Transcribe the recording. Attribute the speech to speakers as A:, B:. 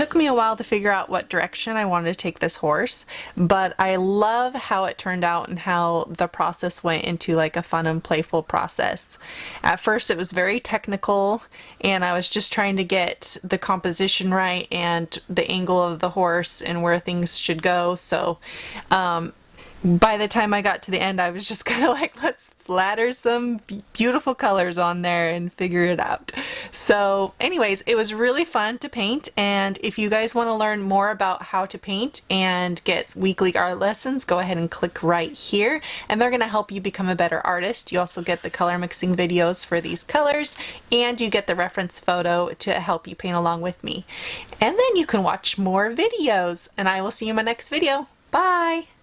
A: took me a while to figure out what direction I wanted to take this horse, but I love how it turned out and how the process went into like a fun and playful process. At first it was very technical and I was just trying to get the composition right and the angle of the horse and where things should go. So by the time I got to the end, I was just kind of like, let's splatter some beautiful colors on there and figure it out. So anyways, it was really fun to paint, and if you guys want to learn more about how to paint and get weekly art lessons, go ahead and click right here, and they're going to help you become a better artist. You also get the color mixing videos for these colors, and you get the reference photo to help you paint along with me. And then you can watch more videos, and I will see you in my next video. Bye!